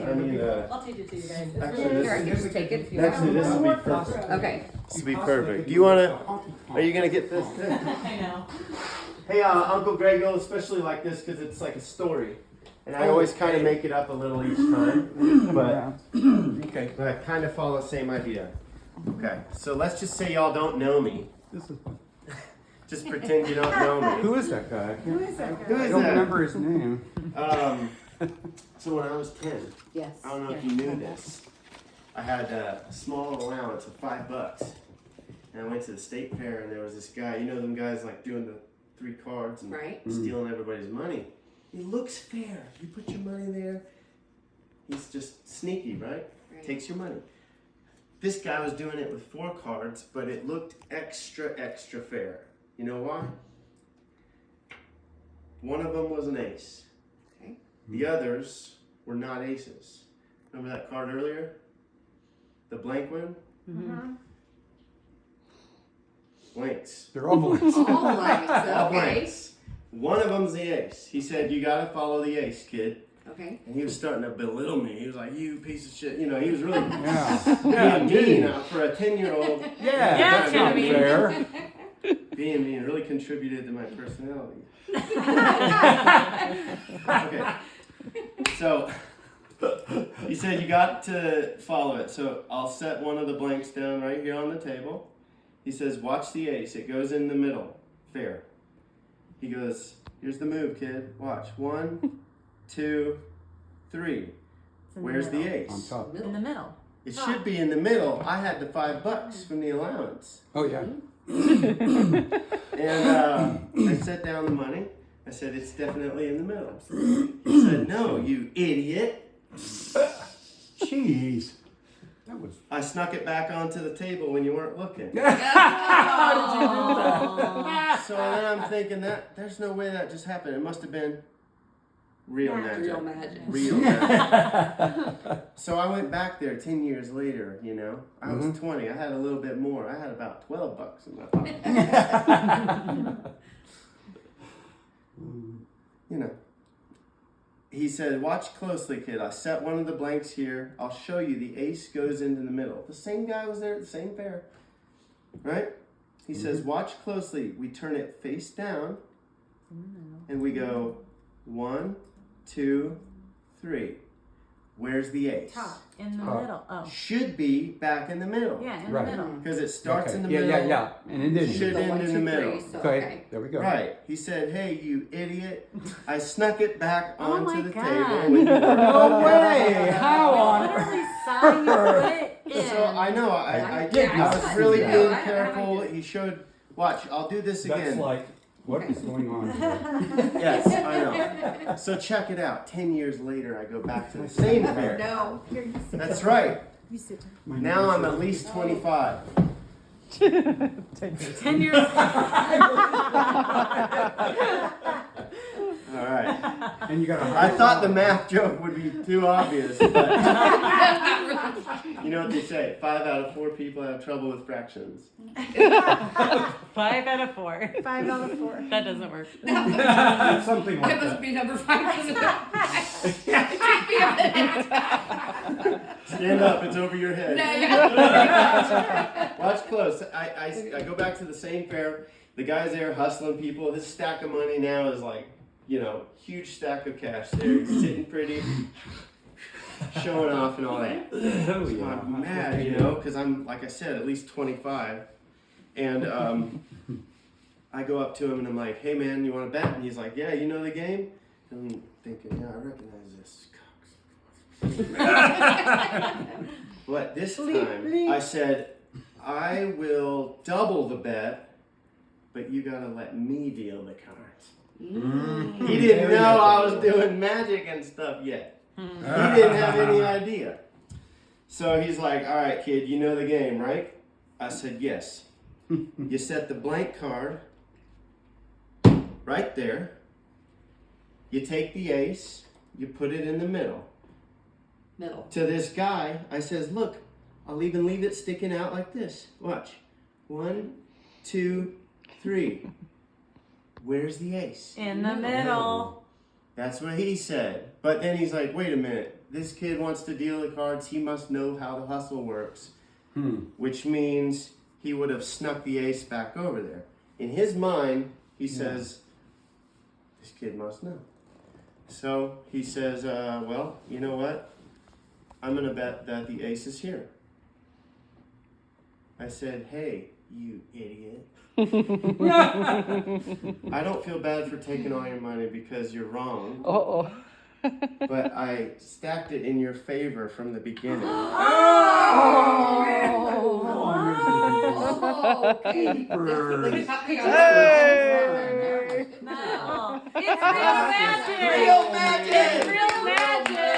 I mean, I'll teach it to you guys. It's actually, really Here, I can just take it if you actually, want. this will be perfect. Okay. This will be perfect. Do you want to? Are you gonna get this? I know. Hey, Uncle Greg, you'll especially like this because it's like a story, and I always kind of make it up a little each time, but Okay. I kind of follow the same idea. Okay, so let's just say y'all don't know me. This is fun. Just pretend you don't know me. Who is that guy? Who is that Who guy? I is don't that? remember his name. So when I was 10, Yes. I don't know if you knew this, I had a small allowance of $5, and I went to the state fair, and there was this guy. You know them guys like doing the 3 cards and Right. stealing everybody's money. It looks fair. You put your money there. He's just sneaky, right? Takes your money. This guy was doing it with 4 cards, but it looked extra fair. You know why? One of them was an ace. Okay. The others were not aces. Remember that card earlier? The blank one? Mm-hmm. Blanks. They're all blanks. All blanks. All Okay. blanks. One of them's the ace. He said, you gotta follow the ace, kid. Okay. And he was starting to belittle me. He was like, you piece of shit. You know, he was really Yeah. being mean for a 10-year-old. Yeah, Yeah, that's it's not gonna be. fair. Being mean really contributed to my personality. Okay. So, he said you got to follow it. So I'll set one of the blanks down right here on the table. He says, watch the ace. It goes in the middle. Fair. He goes, here's the move, kid. Watch. 1, 2, 3. Where's the On ace? top. In the middle. It should be in the middle. I had the $5 from the allowance. Oh, yeah. And I set down the money. I said, it's definitely in the middle. He said, no, you idiot. Jeez. That was. I snuck it back onto the table when you weren't looking. How did you do that? So then I'm thinking that there's no way that just happened. It must have been real magic. Real magic. Real magic. So I went back there 10 years later, you know. I was 20. I had a little bit more. I had about $12 in my pocket. You know. He said, watch closely, kid. I set one of the blanks here. I'll show you. The ace goes into the middle. The same guy was there at the same fair. Right? He says, watch closely. We turn it face down. And we go 1, 2, 3. Where's the ace? Top. In the Top. middle. Oh. Should be back in the middle. Yeah, in Right. the middle. Because it starts Okay. in the Yeah, middle. yeah. And it didn't. Should The end 1, in 2, the middle. 3, so, Okay. There we go. Right. He said, hey, you idiot. I snuck it back Oh onto my the God. table. When you were No way. How on? Literally saw you put it in. So I know, I did I not was see really that. being I careful. did. He showed, watch, I'll do this again. That's like, what is going on here? Yes, I know. So check it out. 10 years later, I go back to the same fair. No. Here, you sit That's down. right. You sit down. My Now nose I'm is- at least 25. 10 years. All right. And you got a I thought the math joke would be too obvious, but you know what they say? 5 out of 4 people have trouble with fractions. 5 out of 4. 5 out of 4. That doesn't work. something I like must that. be number 5. Stand up, it's over your head. No, yeah. Watch close. I go back to the same fair. The guy's there hustling people. His stack of money now is like, you know, huge stack of cash there. He's sitting pretty, showing off and all that. Oh, So yeah. I'm mad, you know, because I'm, like I said, at least 25. And I go up to him and I'm like, hey man, you want to bet? And he's like, yeah, you know the game? And I'm thinking, yeah, I recognize this. But this time, I said, I will double the bet, but you gotta let me deal the cards. He didn't know I was doing magic and stuff yet. He didn't have any idea. So he's like, all right, kid, you know the game, right? I said, yes. You set the blank card right there. You take the ace, you put it in the middle. Middle. To this guy, I says, look, I'll even leave it sticking out like this. Watch. 1, 2, 3. Where's the ace? In the middle. That's what he said. But then he's like, wait a minute. this kid wants to deal the cards. He must know how the hustle works, Hmm. which means he would have snuck the ace back over there. In his mind, he says, this kid must know. So he says, well, you know what? I'm going to bet that the ace is here. I said, hey, you idiot. I don't feel bad for taking all your money because you're wrong. Uh-oh. But I stacked it in your favor from the beginning. Oh, okay. Keepers. Hey. No. It's real magic. Real magic. It's real magic.